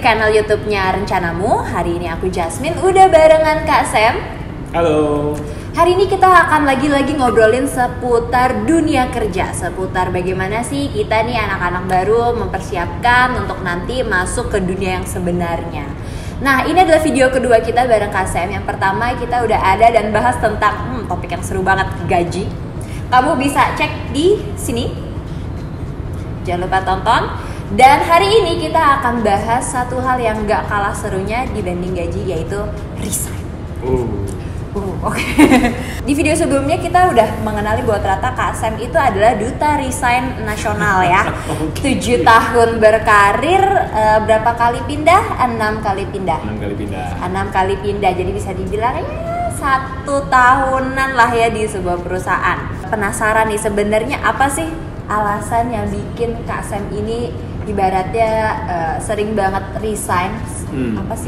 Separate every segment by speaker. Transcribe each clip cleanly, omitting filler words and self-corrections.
Speaker 1: channel YouTube-nya Rencanamu. Hari ini aku Jasmine, udah barengan Kak Sam.
Speaker 2: Halo.
Speaker 1: Hari ini kita akan lagi-lagi ngobrolin seputar dunia kerja, seputar bagaimana sih kita nih anak-anak baru mempersiapkan untuk nanti masuk ke dunia yang sebenarnya. Nah, ini adalah video kedua kita bareng Kak Sam. Yang pertama kita udah ada dan bahas tentang topik yang seru banget, gaji. Kamu bisa cek di sini. Jangan lupa tonton. Dan hari ini kita akan bahas satu hal yang gak kalah serunya dibanding gaji, yaitu resign. Oke. Di video sebelumnya kita udah mengenali bahwa ternyata Kak Sam itu adalah duta resign nasional ya. 7 tahun berkarir, berapa kali pindah? 6 kali pindah. 6 kali pindah. Jadi bisa dibilang ya 1 tahunan lah ya di sebuah perusahaan. Penasaran nih sebenarnya apa sih alasan yang bikin Kak Sam ini ibaratnya sering banget resign? Apa sih?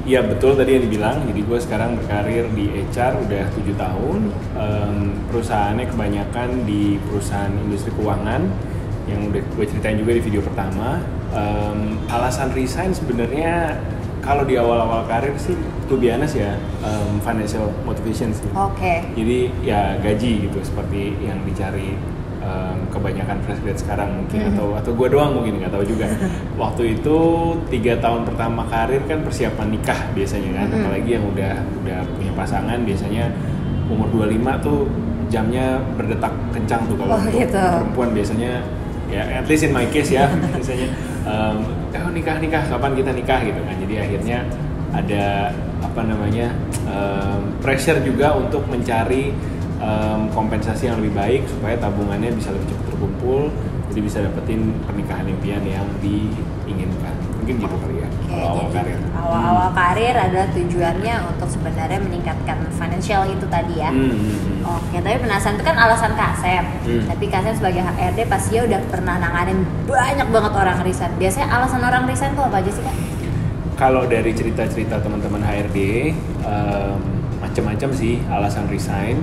Speaker 2: Iya betul tadi yang dibilang, jadi gue sekarang berkarir di HR udah 7 tahun. Perusahaannya kebanyakan di perusahaan industri keuangan yang udah gue ceritain juga di video pertama. Alasan resign sebenarnya kalau di awal-awal karir sih to be honest ya, financial motivation sih.
Speaker 1: Oke.
Speaker 2: Jadi ya gaji gitu seperti yang dicari kebanyakan fresh grad sekarang mungkin atau gue doang mungkin nggak tahu juga. Waktu itu 3 tahun pertama karir kan persiapan nikah biasanya kan, apalagi yang udah punya pasangan biasanya umur 25 tuh jamnya berdetak kencang tuh kalau untuk
Speaker 1: gitu.
Speaker 2: Perempuan biasanya ya at least in my case ya biasanya nikah kapan kita nikah gitu kan. Jadi akhirnya ada pressure juga untuk mencari kompensasi yang lebih baik supaya tabungannya bisa lebih cepat terkumpul, jadi bisa dapetin pernikahan impian yang diinginkan. Mungkin gitu kali ya. Awal karir.
Speaker 1: Awal karir adalah tujuannya untuk sebenarnya meningkatkan financial itu tadi ya. Oke, tapi penasaran itu kan alasan Kak Sam. Tapi Kak Sam sebagai HRD pasti udah pernah nanganin banyak banget orang resign. Biasanya alasan orang resign tuh apa aja sih Kak?
Speaker 2: Kalau dari cerita-cerita teman-teman HRD, macam-macam sih alasan resign.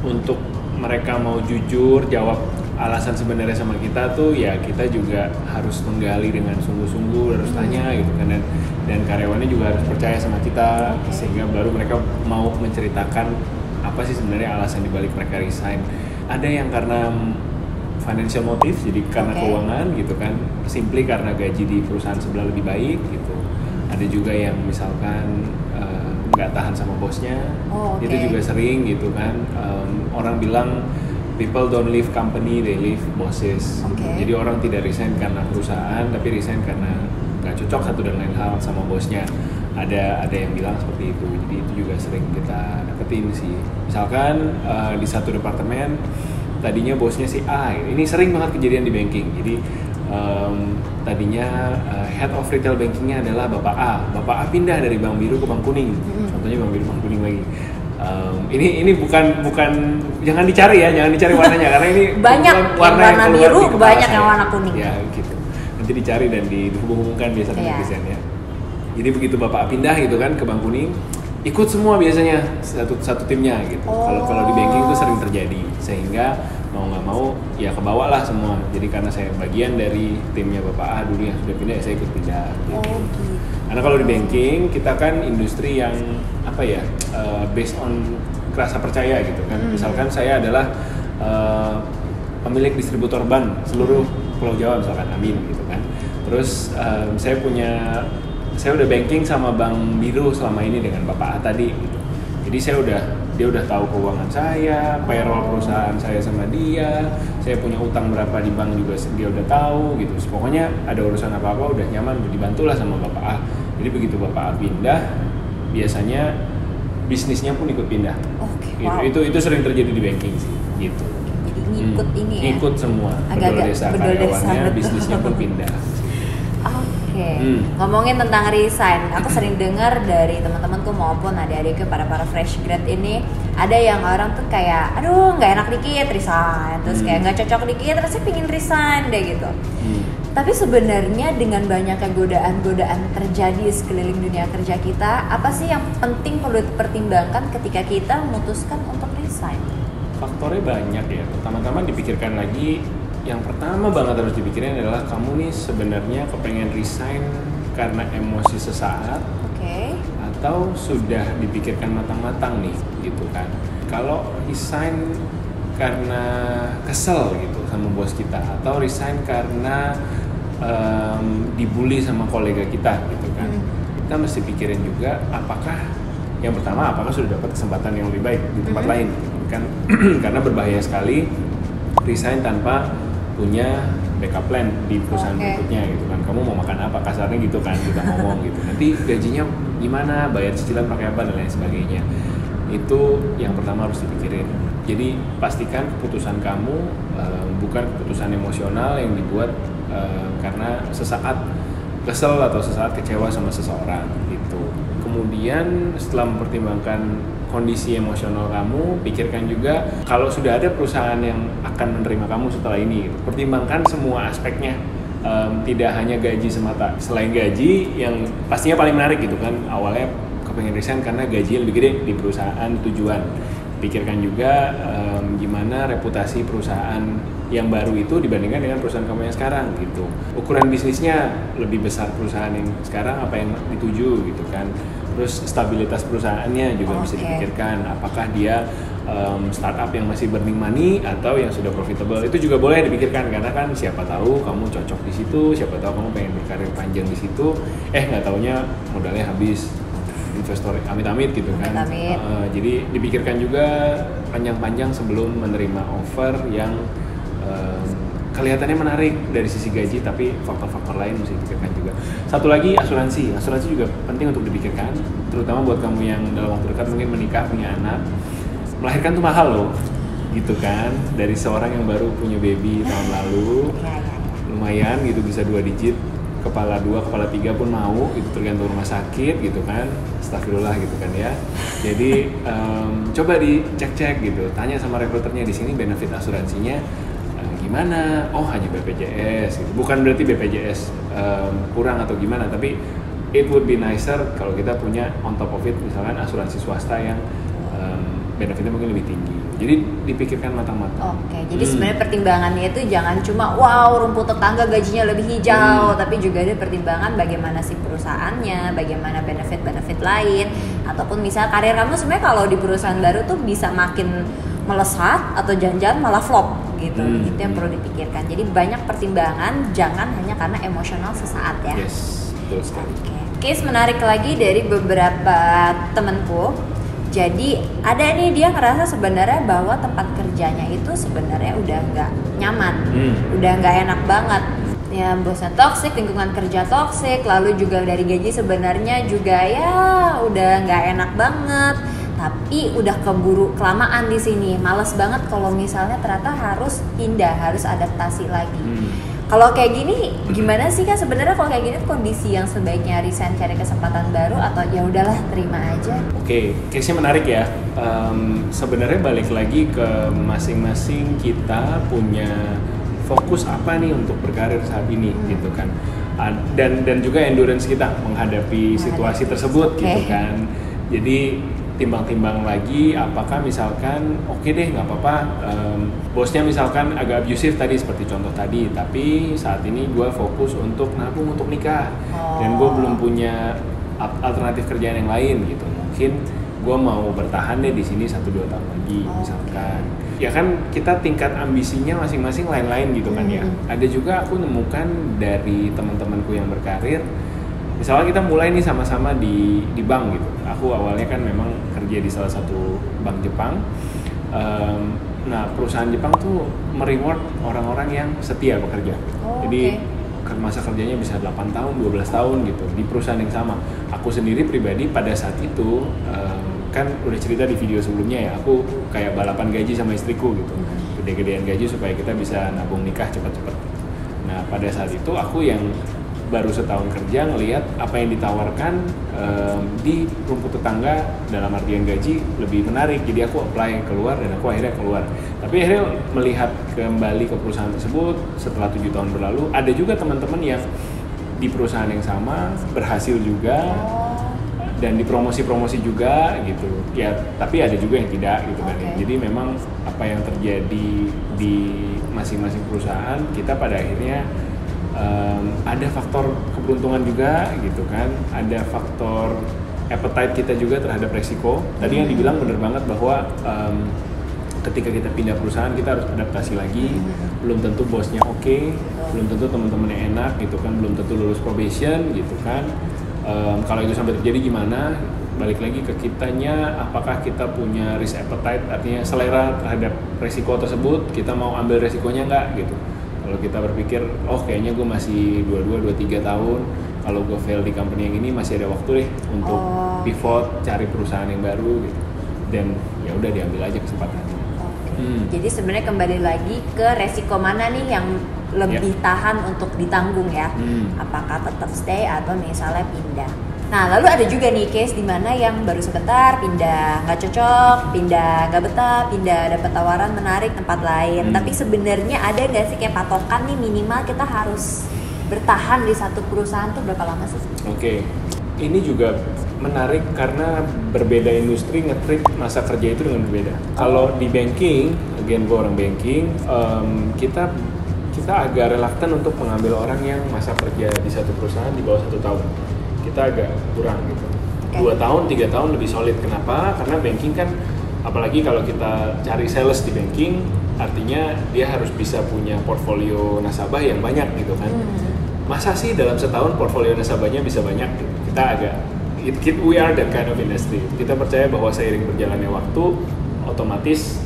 Speaker 2: Untuk mereka mau jujur jawab alasan sebenarnya sama kita tuh ya kita juga harus menggali dengan sungguh-sungguh, harus tanya gitu kan, dan karyawannya juga harus percaya sama kita sehingga baru mereka mau menceritakan apa sih sebenarnya alasan dibalik mereka resign. Ada yang karena financial motive, jadi karena keuangan gitu kan, simply karena gaji di perusahaan sebelah lebih baik gitu. Ada juga yang misalkan nggak tahan sama bosnya, itu juga sering gitu kan. Orang bilang people don't leave company, they leave bosses. Jadi orang tidak resign karena perusahaan, tapi resign karena nggak cocok satu dan lain hal sama bosnya. Ada yang bilang seperti itu. Jadi itu juga sering kita dapetin sih. Misalkan di satu departemen tadinya bosnya si A, ini sering banget kejadian di banking. Jadi tadinya head of retail bankingnya adalah Bapak A. Bapak A pindah dari Bank Biru ke Bank Kuning. Contohnya Bank Biru, Bank Kuning lagi. Ini bukan jangan dicari warnanya karena ini
Speaker 1: banyak warna biru, banyak yang warna kuning.
Speaker 2: Ya gitu. Nanti dicari dan dihubung-hubungkan biasa dengan desain ya. Jadi begitu Bapak A pindah gitu kan ke Bank Kuning, ikut semua biasanya satu timnya gitu. Kalau di banking itu sering terjadi, sehingga mau nggak mau ya kebawa lah semua. Jadi karena saya bagian dari timnya Bapak A dulu yang sudah pindah, saya ikut pindah. Gitu. Karena kalau di banking kita kan industri yang based on rasa percaya gitu kan. Misalkan saya adalah pemilik distributor bank seluruh Pulau Jawa misalkan, Amin gitu kan. Terus saya udah banking sama Bank Biru selama ini dengan Bapak A tadi gitu. Jadi dia udah tahu keuangan saya, payroll perusahaan saya sama dia, saya punya utang berapa di bank juga dia udah tahu gitu. Pokoknya ada urusan apa-apa udah nyaman, dibantulah sama Bapak A. Jadi begitu Bapak A pindah, biasanya bisnisnya pun ikut pindah. Itu sering terjadi di banking sih, gitu.
Speaker 1: Jadi ngikut ini ya?
Speaker 2: Ngikut semua, bedol desa karyawannya, bisnisnya pun pindah.
Speaker 1: Ngomongin tentang resign, aku sering dengar dari teman-temanku maupun adik-adikku para fresh grad ini, ada yang orang tuh kayak, aduh nggak enak dikit resign, terus kayak nggak cocok dikit, terus pingin resign deh gitu. Tapi sebenarnya dengan banyaknya godaan-godaan terjadi di sekeliling dunia kerja kita, apa sih yang penting perlu dipertimbangkan ketika kita memutuskan untuk resign?
Speaker 2: Faktornya banyak ya. Pertama-tama dipikirkan lagi, yang pertama banget harus dipikirin adalah kamu nih sebenarnya kepengen resign karena emosi sesaat, atau sudah dipikirkan matang-matang nih gitu kan. Kalau resign karena kesel gitu sama bos kita, atau resign karena dibully sama kolega kita gitu kan, kita mesti pikirin juga apakah yang pertama sudah dapat kesempatan yang lebih baik di tempat lain kan. Karena berbahaya sekali resign tanpa punya backup plan di perusahaan berikutnya gitu kan. Kamu mau makan apa, kasarnya gitu kan kita ngomong gitu, nanti gajinya gimana, bayar cicilan pakai apa dan lain sebagainya. Itu yang pertama harus dipikirin. Jadi pastikan keputusan kamu bukan keputusan emosional yang dibuat karena sesaat kesel atau sesaat kecewa sama seseorang gitu. Kemudian setelah mempertimbangkan kondisi emosional kamu, pikirkan juga kalau sudah ada perusahaan yang akan menerima kamu setelah ini, pertimbangkan semua aspeknya, tidak hanya gaji semata. Selain gaji yang pastinya paling menarik gitu kan, awalnya kepengen resign karena gaji lebih gede di perusahaan tujuan. Pikirkan juga gimana reputasi perusahaan yang baru itu dibandingkan dengan perusahaan kamu yang sekarang gitu. Ukuran bisnisnya lebih besar perusahaan yang sekarang apa yang dituju gitu kan. Terus stabilitas perusahaannya juga bisa dipikirkan, apakah dia startup yang masih burning money atau yang sudah profitable. Itu juga boleh dipikirkan karena kan siapa tahu kamu cocok di situ, siapa tahu kamu pengen berkarir panjang di situ, nggak taunya modalnya habis, investor amit-amit gitu kan. Jadi dipikirkan juga panjang-panjang sebelum menerima offer yang kelihatannya menarik dari sisi gaji, tapi faktor-faktor lain mesti dipikirkan juga. Satu lagi, asuransi juga penting untuk dipikirkan, terutama buat kamu yang dalam waktu dekat mungkin menikah, punya anak. Melahirkan tuh mahal loh gitu kan, dari seorang yang baru punya baby tahun lalu lumayan gitu, bisa 2 digit, kepala 2, kepala 3 pun mau, itu tergantung rumah sakit gitu kan. Astagfirullah gitu kan ya. Jadi coba dicek-cek gitu, tanya sama rekruternya di sini benefit asuransinya gimana. Oh, hanya BPJS gitu. Bukan berarti BPJS kurang atau gimana, tapi it would be nicer kalau kita punya on top of it misalkan asuransi swasta yang benefitnya mungkin lebih tinggi. Jadi dipikirkan matang-matang.
Speaker 1: Jadi sebenarnya pertimbangannya itu jangan cuma wow rumput tetangga gajinya lebih hijau, tapi juga ada pertimbangan bagaimana sih perusahaannya, bagaimana benefit-benefit lain, ataupun misalnya karir kamu sebenarnya kalau di perusahaan baru tuh bisa makin melesat atau jangan-jangan malah flop gitu. Itu yang perlu dipikirkan. Jadi banyak pertimbangan, jangan hanya karena emosional sesaat ya.
Speaker 2: Yes, betul sekali.
Speaker 1: Case menarik lagi dari beberapa temanku. Jadi ada nih, dia ngerasa sebenarnya bahwa tempat kerjanya itu sebenarnya udah nggak nyaman, udah nggak enak banget. Ya bosnya toksik, lingkungan kerja toksik, lalu juga dari gaji sebenarnya juga ya udah nggak enak banget. Tapi udah keburu kelamaan di sini, males banget kalau misalnya ternyata harus pindah, harus adaptasi lagi. Kalau kayak gini gimana sih kan sebenarnya? Kalau kayak gini kondisi yang sebaiknya resign, cari kesempatan baru, atau ya udahlah terima aja?
Speaker 2: Case-nya menarik ya. Sebenarnya balik lagi ke masing-masing kita punya fokus apa nih untuk berkarir saat ini gitu kan. Dan juga endurance kita menghadapi situasi tersebut gitu kan. Jadi timbang-timbang lagi apakah misalkan oke deh nggak apa-apa, bosnya misalkan agak abusive tadi seperti contoh tadi, tapi saat ini gue fokus untuk nabung untuk nikah dan gue belum punya alternatif kerjaan yang lain gitu, mungkin gue mau bertahan deh di sini 1-2 tahun lagi misalkan. Ya kan kita tingkat ambisinya masing-masing lain-lain gitu kan ya. Ada juga aku nemukan dari teman-temanku yang berkarir, misalnya kita mulai nih sama-sama di bank gitu. Aku awalnya kan memang kerja di salah satu bank Jepang. Nah perusahaan Jepang tuh mereward orang-orang yang setia bekerja. Jadi masa kerjanya bisa 8 tahun, 12 tahun gitu di perusahaan yang sama. Aku sendiri pribadi pada saat itu kan udah cerita di video sebelumnya ya, aku kayak balapan gaji sama istriku gitu. Gede-gedean gaji supaya kita bisa nabung nikah cepat-cepat. Nah pada saat itu aku yang baru setahun kerja ngelihat apa yang ditawarkan di rumput tetangga dalam artian gaji lebih menarik, jadi aku apply keluar dan aku akhirnya keluar. Tapi akhirnya melihat kembali ke perusahaan tersebut setelah 7 tahun berlalu, ada juga teman-teman yang di perusahaan yang sama berhasil juga dan dipromosi-promosi juga gitu ya, tapi ada juga yang tidak gitu kan. Jadi memang apa yang terjadi di masing-masing perusahaan kita pada akhirnya Ada faktor keberuntungan juga gitu kan, ada faktor appetite kita juga terhadap resiko. Tadi yang dibilang benar banget bahwa ketika kita pindah perusahaan kita harus adaptasi lagi. Belum tentu bosnya oke, belum tentu teman-temannya enak gitu kan, belum tentu lulus probation gitu kan. Kalau itu sampai terjadi gimana? Balik lagi ke kitanya, apakah kita punya risk appetite, artinya selera terhadap resiko tersebut, kita mau ambil resikonya nggak gitu. Kalau kita berpikir, oh kayaknya gue masih 22-23 tahun, kalau gue fail di company yang ini masih ada waktu deh untuk pivot, cari perusahaan yang baru gitu. Dan ya udah diambil aja kesempatannya.
Speaker 1: Jadi sebenarnya kembali lagi ke resiko mana nih yang lebih tahan untuk ditanggung ya. Apakah tetap stay atau misalnya pindah. Nah lalu ada juga nih case dimana yang baru sebentar pindah nggak cocok, pindah nggak betah, pindah dapat tawaran menarik tempat lain. Tapi sebenarnya ada nggak sih kayak patokan nih minimal kita harus bertahan di satu perusahaan tuh berapa lama sih?
Speaker 2: Oke. Ini juga menarik karena berbeda industri nge-treat masa kerja itu dengan berbeda. Kalau di banking, again gue orang banking, kita agak reluctant untuk mengambil orang yang masa kerja di satu perusahaan di bawah 1 tahun. Kita agak kurang gitu. 2 tahun, 3 tahun lebih solid. Kenapa? Karena banking kan, apalagi kalau kita cari sales di banking, artinya dia harus bisa punya portfolio nasabah yang banyak gitu kan. Masa sih dalam setahun portfolio nasabahnya bisa banyak gitu? Kita agak, we are that kind of industry. Kita percaya bahwa seiring berjalannya waktu, otomatis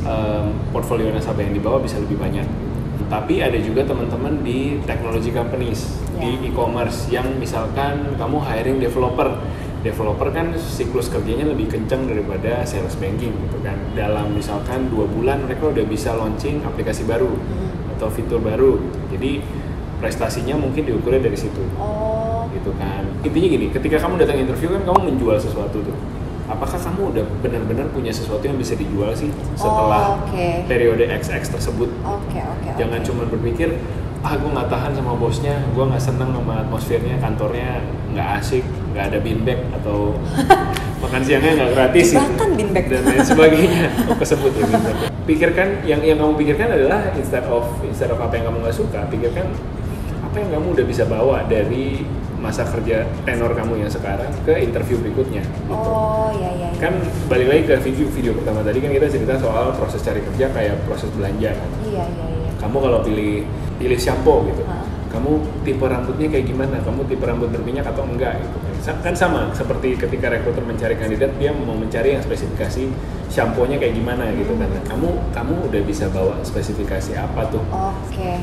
Speaker 2: portfolio nasabah yang dibawa bisa lebih banyak. Tapi ada juga teman-teman di technology companies, di e-commerce yang misalkan kamu hiring developer kan siklus kerjanya lebih kencang daripada sales banking gitu kan. Dalam misalkan 2 bulan mereka udah bisa launching aplikasi baru atau fitur baru gitu. Jadi prestasinya mungkin diukurnya dari situ. Gitu kan. Intinya gini, ketika kamu datang interview kan kamu menjual sesuatu tuh. Apakah kamu udah benar-benar punya sesuatu yang bisa dijual sih setelah periode XX tersebut? Jangan cuma berpikir, gue nggak tahan sama bosnya, gue nggak senang sama atmosfernya, kantornya nggak asik, nggak ada bean bag atau makan siangnya nggak gratis dan lain sebagainya. Kesebut ya bean bag. Pikirkan yang kamu pikirkan adalah instead of apa yang kamu nggak suka, pikirkan apa yang kamu udah bisa bawa dari masa kerja tenor kamu yang sekarang ke interview berikutnya gitu. Kan balik lagi ke video pertama tadi kan kita cerita soal proses cari kerja kayak proses belanja kan. Kamu kalau pilih shampoo gitu, kamu tipe rambutnya kayak gimana, kamu tipe rambut berminyak atau enggak gitu kan sama seperti ketika rekruter mencari kandidat, dia mau mencari yang spesifikasi shampoo-nya kayak gimana gitu kan. Kamu udah bisa bawa spesifikasi apa tuh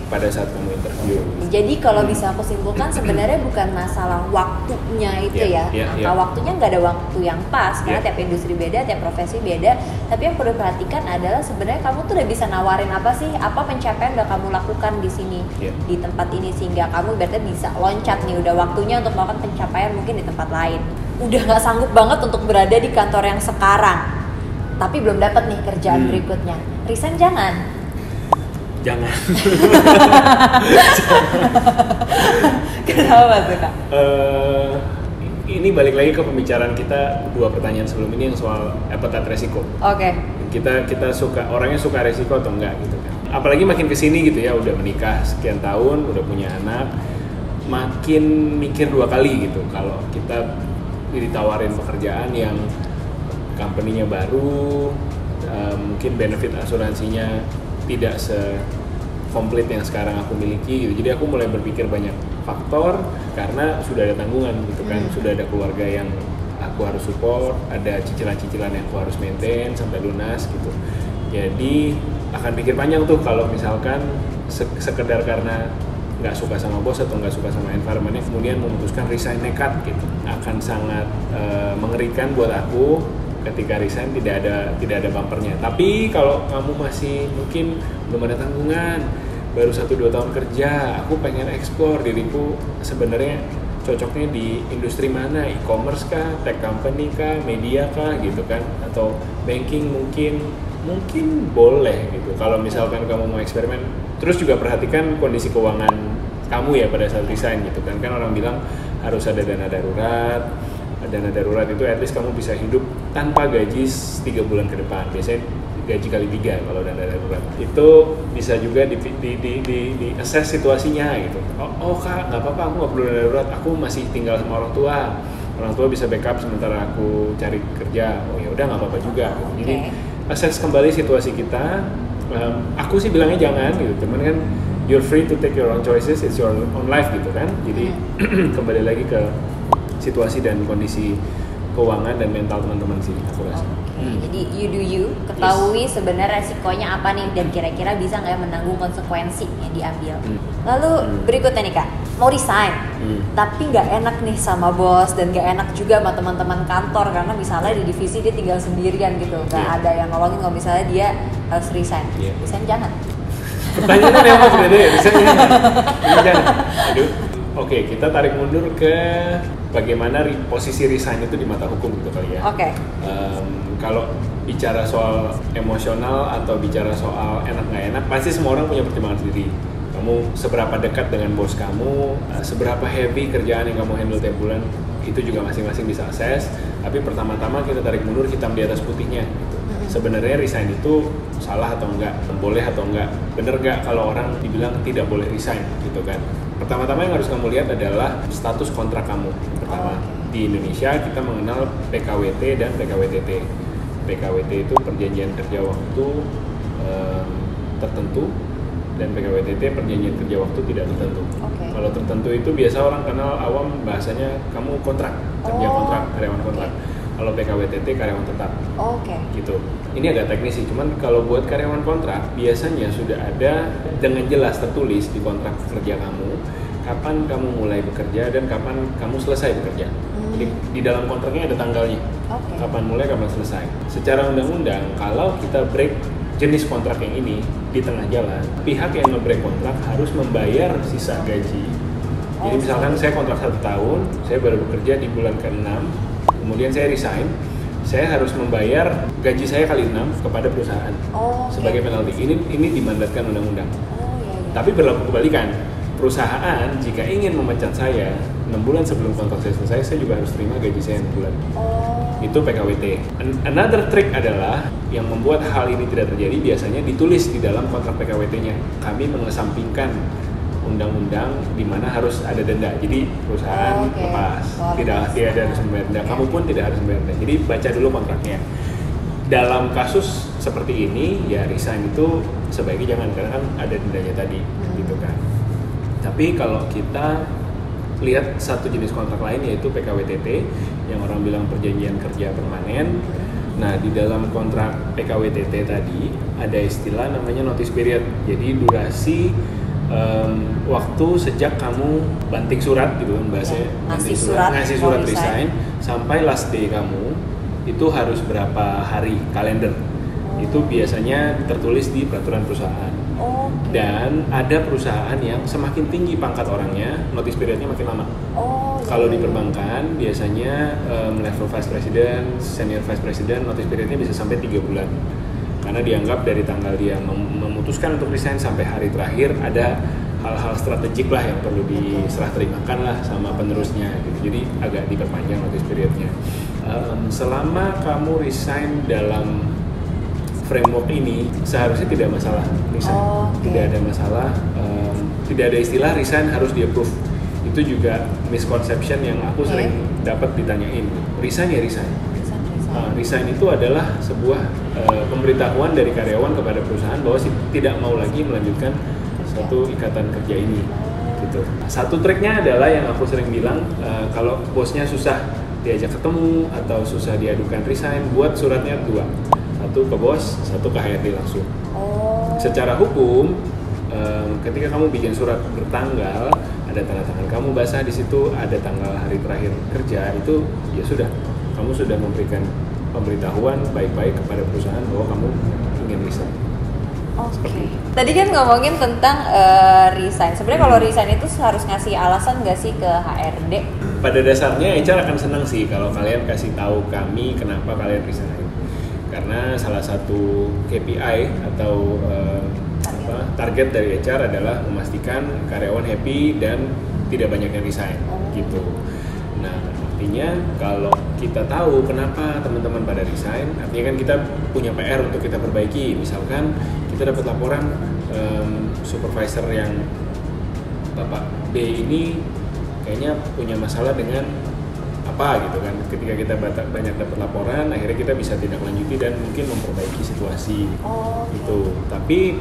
Speaker 2: pada saat kamu interview.
Speaker 1: Jadi kalau bisa aku simpulkan sebenarnya bukan masalah waktunya itu angka waktunya nggak ada waktu yang pas karena tiap industri beda, tiap profesi beda. Tapi yang perlu perhatikan adalah sebenarnya kamu tuh udah bisa nawarin apa sih, apa pencapaian udah kamu lakukan di sini di tempat ini sehingga kamu berarti bisa loncat nih, udah waktunya untuk melakukan pencapaian mungkin di tempat lain. Udah nggak sanggup banget untuk berada di kantor yang sekarang, tapi belum dapat nih kerjaan berikutnya. Resign jangan. Kenapa tuh Kak?
Speaker 2: Ini balik lagi ke pembicaraan kita 2 pertanyaan sebelum ini yang soal appetite resiko. Kita suka, orangnya suka resiko atau enggak gitu kan. Apalagi makin kesini gitu ya, udah menikah sekian tahun, udah punya anak, makin mikir 2 kali gitu kalau kita ditawarin pekerjaan yang company-nya baru, mungkin benefit asuransinya tidak sekomplit yang sekarang aku miliki gitu. Jadi aku mulai berpikir banyak faktor karena sudah ada tanggungan gitu kan, sudah ada keluarga yang aku harus support, ada cicilan-cicilan yang aku harus maintain sampai lunas gitu. Jadi akan pikir panjang tuh kalau misalkan sekedar karena nggak suka sama bos atau nggak suka sama environment-nya kemudian memutuskan resign nekat gitu, akan sangat mengerikan buat aku ketika resign tidak ada bumpernya. Tapi kalau kamu masih mungkin belum ada tanggungan, baru 1-2 tahun kerja, aku pengen explore diriku sebenarnya cocoknya di industri mana, e-commerce kah, tech company kah, media kah gitu kan, atau banking mungkin boleh gitu. Kalau misalkan kamu mau eksperimen, terus juga perhatikan kondisi keuangan kamu ya pada saat resign gitu kan. Kan orang bilang harus ada dana darurat. Dana darurat itu at least kamu bisa hidup tanpa gaji 3 bulan ke depan. Biasanya gaji kali 3 kalau dana darurat. Itu bisa juga di assess situasinya gitu. Oh kak, nggak apa-apa, aku nggak perlu dana darurat, aku masih tinggal sama orang tua bisa backup sementara aku cari kerja. Oh ya udah nggak apa-apa juga. Gitu. Jadi assess kembali situasi kita. Aku sih bilangnya jangan gitu, teman kan you're free to take your own choices, it's your own life gitu kan. Jadi kembali lagi ke situasi dan kondisi keuangan dan mental teman-teman sih aku rasa.
Speaker 1: Jadi you do you, ketahui sebenarnya resikonya apa nih dan kira-kira bisa nggak menanggung konsekuensi yang diambil. Lalu berikutnya nih kak, mau resign, tapi nggak enak nih sama bos dan nggak enak juga sama teman-teman kantor karena misalnya di divisi dia tinggal sendirian gitu, nggak ada yang nolongin kalau misalnya dia harus resign. Resign jangan.
Speaker 2: Pertanyaannya apa sebenarnya? Resign jangan. Aduh. Oke, kita tarik mundur ke bagaimana posisi resign itu di mata hukum gitu kali ya. Kalau bicara soal emosional atau bicara soal enak nggak enak, pasti semua orang punya pertimbangan sendiri. Kamu seberapa dekat dengan bos kamu, seberapa heavy kerjaan yang kamu handle tiap bulan, itu juga masing-masing bisa assess. Tapi pertama-tama kita tarik mundur hitam di atas putihnya. Gitu. Sebenarnya resign itu salah atau enggak, boleh atau enggak, bener nggak kalau orang dibilang tidak boleh resign gitu kan. Pertama-tama yang harus kamu lihat adalah status kontrak kamu. Pertama, di Indonesia kita mengenal PKWT dan PKWTT. PKWT itu perjanjian kerja waktu tertentu dan PKWTT perjanjian kerja waktu tidak tertentu. Kalau tertentu itu biasa orang kenal awam bahasanya kamu kontrak, kerja kontrak, karyawan kontrak. Kalau PKWTT karyawan tetap. Gitu. Ini agak teknis sih, cuman kalau buat karyawan kontrak biasanya sudah ada dengan jelas tertulis di kontrak kerja kamu kapan kamu mulai bekerja dan kapan kamu selesai bekerja. Jadi di dalam kontraknya ada tanggalnya. Kapan mulai, kapan selesai. Secara undang-undang kalau kita break jenis kontrak yang ini di tengah jalan, pihak yang nge-break kontrak harus membayar sisa gaji. Jadi misalkan saya kontrak 1 tahun, saya baru bekerja di bulan ke-6, kemudian saya resign, saya harus membayar gaji saya kali 6 kepada perusahaan sebagai penalti. Ini dimandatkan undang-undang. Tapi berlaku kebalikan. Perusahaan jika ingin memecat saya 6 bulan sebelum kontrak saya selesai, saya juga harus terima gaji saya 6 bulan. Itu PKWT. Another trick adalah yang membuat hal ini tidak terjadi biasanya ditulis di dalam kontrak PKWT-nya. Kami mengesampingkan undang-undang di mana harus ada denda. Jadi perusahaan lepas, tidak harus membayar denda. Kamu pun tidak harus membayar denda. Jadi baca dulu kontraknya. Dalam kasus seperti ini, ya resign itu sebaiknya jangan karena kan ada dendanya tadi, gitu kan. Tapi kalau kita lihat satu jenis kontrak lain yaitu PKWTT yang orang bilang perjanjian kerja permanen. Nah, di dalam kontrak PKWTT tadi ada istilah namanya notice period. Jadi durasi waktu sejak kamu banting surat gitu kan bahasanya, ngasih surat resign sampai last day kamu itu harus berapa hari kalender. Itu biasanya tertulis di peraturan perusahaan. Dan ada perusahaan yang semakin tinggi pangkat orangnya, notice periodnya makin lama. Kalau di perbankan biasanya level vice president, senior vice president, notice periodnya bisa sampai 3 bulan. Karena dianggap dari tanggal dia memutuskan untuk resign sampai hari terakhir ada hal-hal strategik lah yang perlu diserah terimakan lah sama penerusnya gitu. Jadi agak diperpanjang notice periodnya. Selama kamu resign dalam framework ini seharusnya tidak masalah resign. Tidak ada masalah, tidak ada istilah resign harus di-approve. Itu juga misconception yang aku sering dapat ditanyain. Resign ya resign. Resign itu adalah sebuah pemberitahuan dari karyawan kepada perusahaan bahwa tidak mau lagi melanjutkan satu ikatan kerja ini. Gitu. Satu triknya adalah yang aku sering bilang, kalau bosnya susah diajak ketemu atau susah diadukan resign, buat suratnya 2. Satu ke bos, satu ke HRD langsung. Secara hukum, ketika kamu bikin surat bertanggal, ada tanda tangan kamu basah di situ, ada tanggal hari terakhir kerja, itu ya sudah, kamu sudah memberikan pemberitahuan baik-baik kepada perusahaan bahwa kamu ingin resign.
Speaker 1: Tadi kan ngomongin tentang resign. Sebenarnya kalau resign itu harus ngasih alasan nggak sih ke HRD?
Speaker 2: Pada dasarnya HR akan senang sih kalau kalian kasih tahu kami kenapa kalian resign. Karena salah satu KPI atau target dari HR adalah memastikan karyawan happy dan tidak banyak yang resign gitu. Nah, Artinya kalau kita tahu kenapa teman-teman pada resign, artinya kan kita punya PR untuk kita perbaiki. Misalkan kita dapat laporan supervisor yang Bapak B ini kayaknya punya masalah dengan apa gitu kan. Ketika kita banyak dapat laporan, akhirnya kita bisa tindak lanjuti dan mungkin memperbaiki situasi gitu. Tapi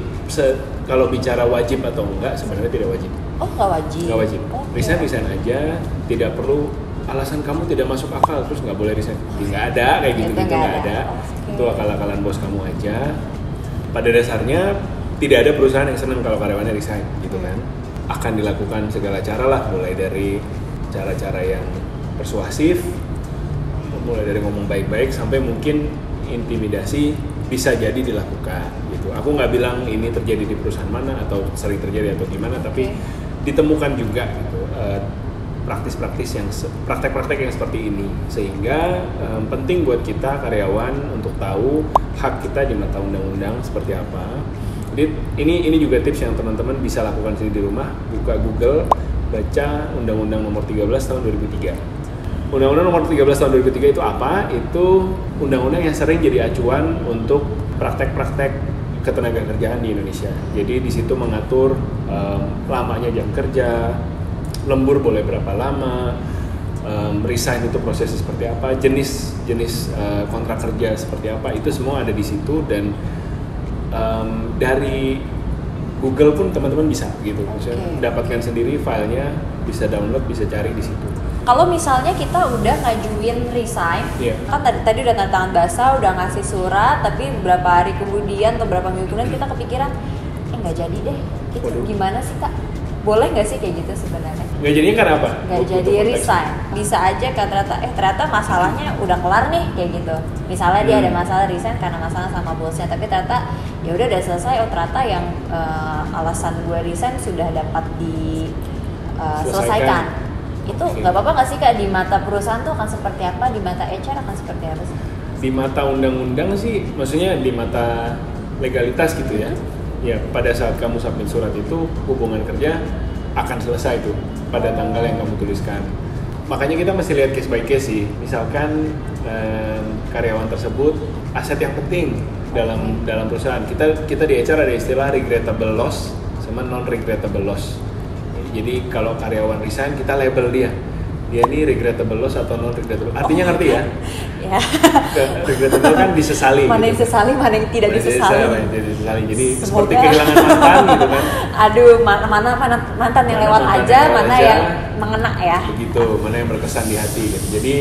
Speaker 2: kalau bicara wajib atau enggak, sebenarnya tidak wajib.
Speaker 1: Oh, nggak wajib.
Speaker 2: Nggak wajib. Resign aja, tidak perlu alasan kamu tidak masuk akal terus nggak boleh resign. Nggak ada kayak gitu nggak ada. Itu akal-akalan bos kamu aja. Pada dasarnya tidak ada perusahaan yang senang kalau karyawannya resign gitu kan. Akan dilakukan segala cara lah, mulai dari cara-cara yang persuasif, mulai dari ngomong baik-baik sampai mungkin intimidasi bisa jadi dilakukan gitu. Aku nggak bilang ini terjadi di perusahaan mana atau sering terjadi atau gimana, tapi ditemukan juga gitu praktek-praktek yang seperti ini, sehingga penting buat kita karyawan untuk tahu hak kita di mata undang-undang seperti apa. Jadi ini juga tips yang teman-teman bisa lakukan sendiri di rumah. Buka Google, baca Undang-Undang Nomor 13 Tahun 2003. Undang-Undang Nomor 13 Tahun 2003 itu apa? Itu undang-undang yang sering jadi acuan untuk praktek-praktek ketenagakerjaan di Indonesia. Jadi di situ mengatur lamanya jam kerja, lembur boleh berapa lama, resign itu prosesnya seperti apa, jenis kontrak kerja seperti apa, itu semua ada di situ. Dan dari Google pun teman-teman bisa gitu, maksudnya dapatkan sendiri filenya, bisa download, bisa cari di situ.
Speaker 1: Kalau misalnya kita udah ngajuin resign, kan tadi udah tanda tangan basah, udah ngasih surat, tapi beberapa hari kemudian atau beberapa minggu kemudian kita kepikiran, nggak jadi deh, itu gimana sih Kak? Boleh nggak sih kayak gitu sebenarnya?
Speaker 2: Nggak jadinya karena apa?
Speaker 1: Nggak jadi resign, bisa aja kan ternyata masalahnya udah kelar nih kayak gitu. Misalnya dia ada masalah resign karena masalah sama bosnya, tapi ternyata ya udah selesai. Oh ternyata yang alasan gue resign sudah dapat diselesaikan. Itu nggak apa-apa nggak sih Kak, di mata perusahaan tuh akan seperti apa, di mata HR akan seperti apa sih?
Speaker 2: Di mata undang-undang sih, maksudnya di mata legalitas gitu ya. Ya pada saat kamu submit surat itu hubungan kerja akan selesai tuh pada tanggal yang kamu tuliskan. Makanya kita mesti lihat case by case sih. Misalkan karyawan tersebut aset yang penting dalam perusahaan. Kita di HR ada istilah regrettable loss sama non regrettable loss. Jadi kalau karyawan resign kita label dia ini regrettable loss atau non regrettable. Artinya ngerti ya? Ya. Regrettable kan disesali.
Speaker 1: Mana yang sesali, mana yang tidak disesali.
Speaker 2: Jadi seperti kehilangan mantan gitu kan.
Speaker 1: Aduh, mana mantan yang lewat aja, mana yang mengena ya.
Speaker 2: Begitu, mana yang berkesan di hati gitu. Jadi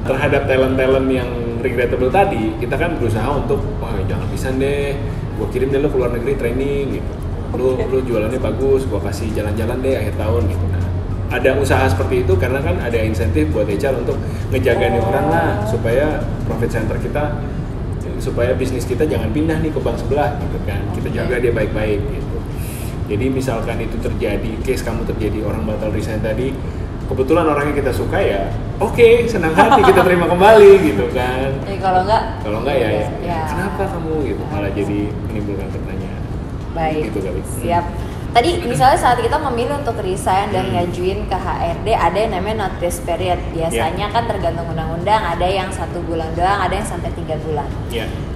Speaker 2: terhadap talent-talent yang regrettable tadi, kita kan berusaha untuk jangan pisan deh, gua kirim deh lo ke luar negeri training gitu. Lu jualannya bagus, gua kasih jalan-jalan deh akhir tahun gitu. Nah, ada usaha seperti itu karena kan ada insentif buat HR untuk ngejaga nih orang lah supaya profit center kita, supaya bisnis kita jangan pindah nih ke bank sebelah gitu kan. Kita jaga dia baik-baik gitu. Jadi misalkan itu terjadi, case kamu terjadi orang batal resign tadi, kebetulan orang yang kita suka ya, oke, senang hati kita terima kembali gitu kan. Kalau enggak ya kenapa kamu gitu, malah jadi menimbulkan pertanyaan.
Speaker 1: Baik,
Speaker 2: gitu kali.
Speaker 1: Siap. Tadi misalnya saat kita memilih untuk resign dan ngajuin ke HRD, ada yang namanya notice period. Biasanya kan tergantung undang-undang, ada yang 1 bulan doang, ada yang sampai 3 bulan.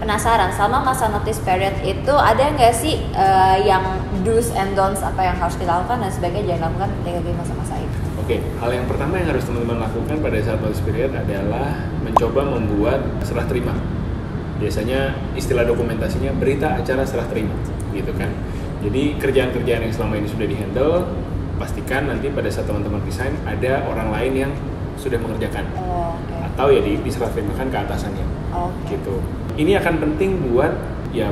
Speaker 1: Penasaran, selama masa notice period itu ada nggak sih yang do's and don'ts, apa yang harus dilakukan dan sebagainya jangan lakukan ketika di masa-masa itu?
Speaker 2: Oke, hal yang pertama yang harus teman-teman lakukan pada saat notice period adalah mencoba membuat serah terima. Biasanya istilah dokumentasinya berita acara serah terima, gitu kan. Jadi kerjaan-kerjaan yang selama ini sudah dihandle, pastikan nanti pada saat teman-teman resign ada orang lain yang sudah mengerjakan, atau ya diserah terimakan ke atasannya, gitu. Ini akan penting buat ya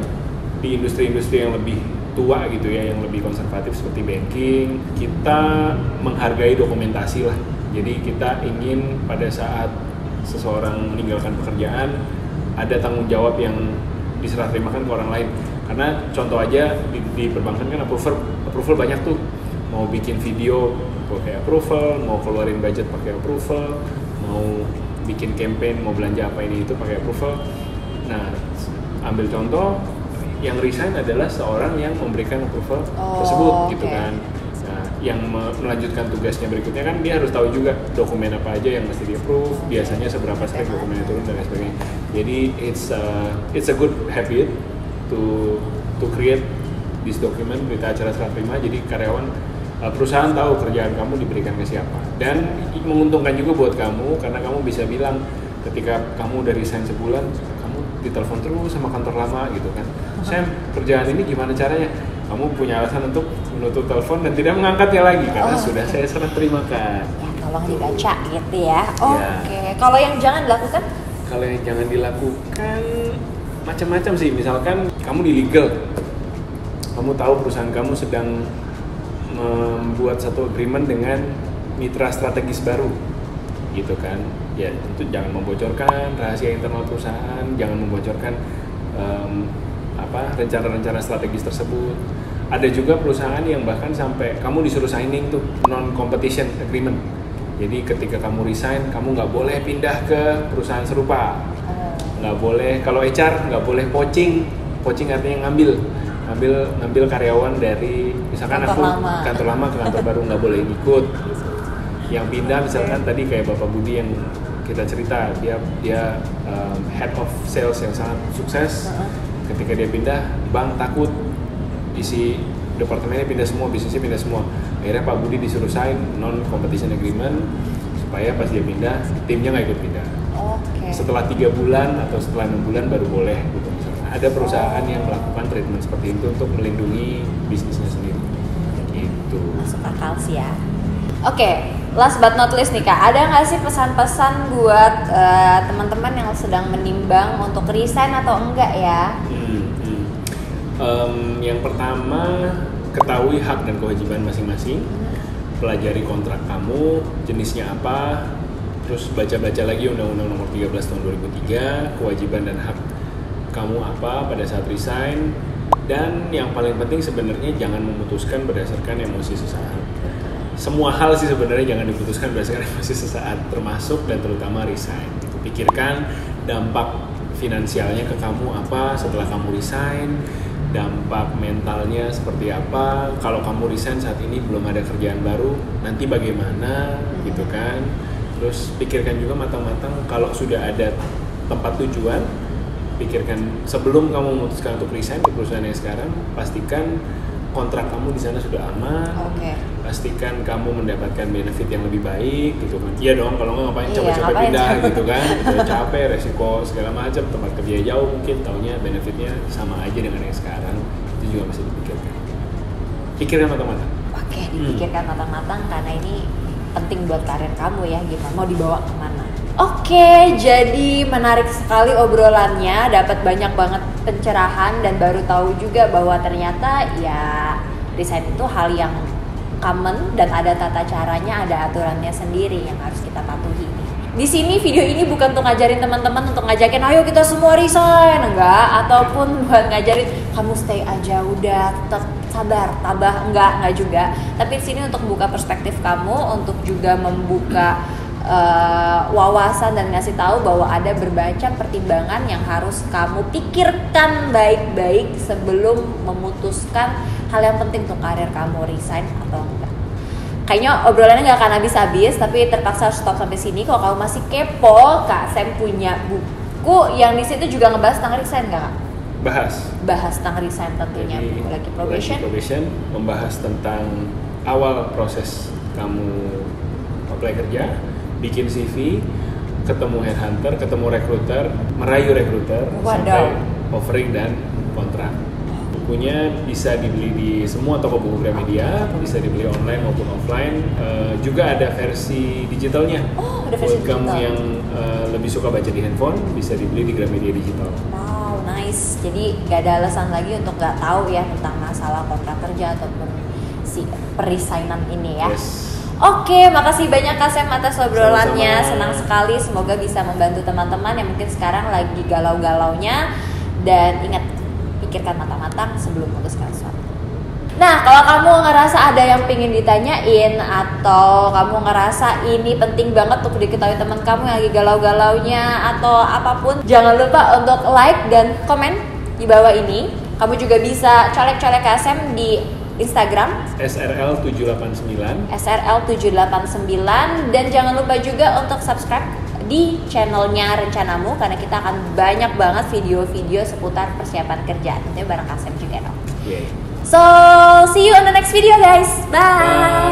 Speaker 2: di industri-industri yang lebih tua gitu ya, yang lebih konservatif seperti banking, kita menghargai dokumentasi lah. Jadi kita ingin pada saat seseorang meninggalkan pekerjaan ada tanggung jawab yang diserah terimakan ke orang lain. Karena contoh aja di perbankan kan approval banyak tuh, mau bikin video pakai approval, mau keluarin budget pakai approval, mau bikin campaign, mau belanja apa ini itu pakai approval. Nah, ambil contoh yang resign adalah seorang yang memberikan approval tersebut gitu kan. Nah, yang melanjutkan tugasnya berikutnya kan dia harus tahu juga dokumen apa aja yang mesti di approve, biasanya seberapa sering dokumennya turun dan lain sebagainya. Jadi it's a good habit to create this document, berita acara serah terima, jadi karyawan perusahaan tahu kerjaan kamu diberikan ke siapa, dan menguntungkan juga buat kamu karena kamu bisa bilang ketika kamu udah resign sebulan, kamu ditelepon terus sama kantor lama gitu kan, Sam, kerjaan ini gimana caranya? Kamu punya alasan untuk menutup telepon dan tidak mengangkatnya lagi karena sudah saya serah terimakan.
Speaker 1: Ya, tolong dibaca gitu ya. Oke. Kalau yang jangan dilakukan?
Speaker 2: Kalau yang jangan dilakukan macam-macam sih. Misalkan kamu di legal, kamu tahu perusahaan kamu sedang membuat satu agreement dengan mitra strategis baru, gitu kan? Ya tentu jangan membocorkan rahasia internal perusahaan, jangan membocorkan rencana-rencana strategis tersebut. Ada juga perusahaan yang bahkan sampai kamu disuruh signing tuh non-competition agreement. Jadi ketika kamu resign, kamu nggak boleh pindah ke perusahaan serupa. Nggak boleh, kalau HR nggak boleh poaching artinya ngambil karyawan dari misalkan kantor lama ke kantor baru, nggak boleh ikut. Yang pindah misalkan tadi kayak Bapak Budi yang kita cerita, dia head of sales yang sangat sukses. Ketika dia pindah, bank takut isi departemennya pindah semua, bisnisnya pindah semua. Akhirnya Pak Budi disuruh sign non-competition agreement supaya pas dia pindah, timnya nggak ikut pindah. Setelah 3 bulan atau setelah 6 bulan baru boleh gitu. Misalnya ada perusahaan yang melakukan treatment seperti itu untuk melindungi bisnisnya sendiri. Gitu.
Speaker 1: Masuk akal sih ya. Oke, last but not least nih Kak, ada nggak sih pesan-pesan buat teman-teman yang sedang menimbang untuk resign atau enggak ya?
Speaker 2: Yang pertama, ketahui hak dan kewajiban masing-masing. Pelajari kontrak kamu, jenisnya apa, terus baca-baca lagi Undang-Undang Nomor 13 Tahun 2003, kewajiban dan hak kamu apa pada saat resign. Dan yang paling penting sebenarnya jangan memutuskan berdasarkan emosi sesaat. Semua hal sih sebenarnya jangan diputuskan berdasarkan emosi sesaat, termasuk dan terutama resign. Pikirkan dampak finansialnya ke kamu apa setelah kamu resign, dampak mentalnya seperti apa. Kalau kamu resign saat ini belum ada kerjaan baru, nanti bagaimana gitu kan. Terus pikirkan juga matang-matang kalau sudah ada tempat tujuan, pikirkan sebelum kamu memutuskan untuk resign ke perusahaan yang sekarang, pastikan kontrak kamu di sana sudah aman. Pastikan kamu mendapatkan benefit yang lebih baik gitu kan. Iya dong, kalau nggak ngapain capek-capek pindah gitu kan. Udah capek, resiko segala macam, tempat kerja jauh mungkin, taunya benefitnya sama aja dengan yang sekarang. Itu juga masih dipikirkan. Pikirkan matang-matang.
Speaker 1: Oke, dipikirkan matang-matang karena ini penting buat karir kamu ya, gimana mau dibawa kemana. Oke, jadi menarik sekali obrolannya, dapat banyak banget pencerahan dan baru tahu juga bahwa ternyata ya resign itu hal yang common dan ada tata caranya, ada aturannya sendiri yang harus kita patuhi. Di sini video ini bukan untuk ngajarin teman-teman untuk ngajakin ayo kita semua resign, enggak, ataupun buat ngajarin kamu stay aja udah tetap sabar, tabah, enggak juga. Tapi di sini untuk membuka perspektif kamu, untuk juga membuka wawasan dan ngasih tahu bahwa ada berbagai pertimbangan yang harus kamu pikirkan baik-baik sebelum memutuskan hal yang penting untuk karir kamu, resign atau enggak. Kayaknya obrolannya nggak akan habis-habis, tapi terpaksa harus stop sampai sini. Kalau kamu masih kepo, Kak Sam punya buku yang di situ juga ngebahas tentang resign nggak, Kak? Bahas tentang resign tentunya.
Speaker 2: Jadi,
Speaker 1: lagi probation
Speaker 2: membahas tentang awal proses kamu apply kerja, bikin CV, ketemu headhunter, ketemu recruiter, merayu recruiter, sampai offering dan kontrak. Bukunya bisa dibeli di semua toko buku Gramedia, bisa dibeli online maupun offline. Juga ada versi digitalnya.
Speaker 1: Ada versi
Speaker 2: buat kamu
Speaker 1: digital
Speaker 2: yang lebih suka baca di handphone, bisa dibeli di Gramedia Digital.
Speaker 1: Wow, nice. Jadi gak ada alasan lagi untuk gak tahu ya tentang masalah kontrak kerja ataupun si peresignan ini ya.
Speaker 2: Yes.
Speaker 1: Oke, makasih banyak Kak Sam atas obrolannya.
Speaker 2: Sama-sama.
Speaker 1: Senang sekali, semoga bisa membantu teman-teman yang mungkin sekarang lagi galau-galaunya. Dan ingat, pikirkan matang-matang sebelum memutuskan sesuatu. Nah, kalau kamu ngerasa ada yang pengen ditanyain atau kamu ngerasa ini penting banget untuk diketahui teman kamu yang lagi galau-galaunya atau apapun, jangan lupa untuk like dan komen di bawah ini. Kamu juga bisa colek-colek Kak Sam di Instagram
Speaker 2: SRL789.
Speaker 1: SRL789, dan jangan lupa juga untuk subscribe di channelnya Rencanamu, karena kita akan banyak banget video-video seputar persiapan kerja, tentunya bareng Kasem juga dong.
Speaker 2: Yeah.
Speaker 1: So see you on the next video guys, bye.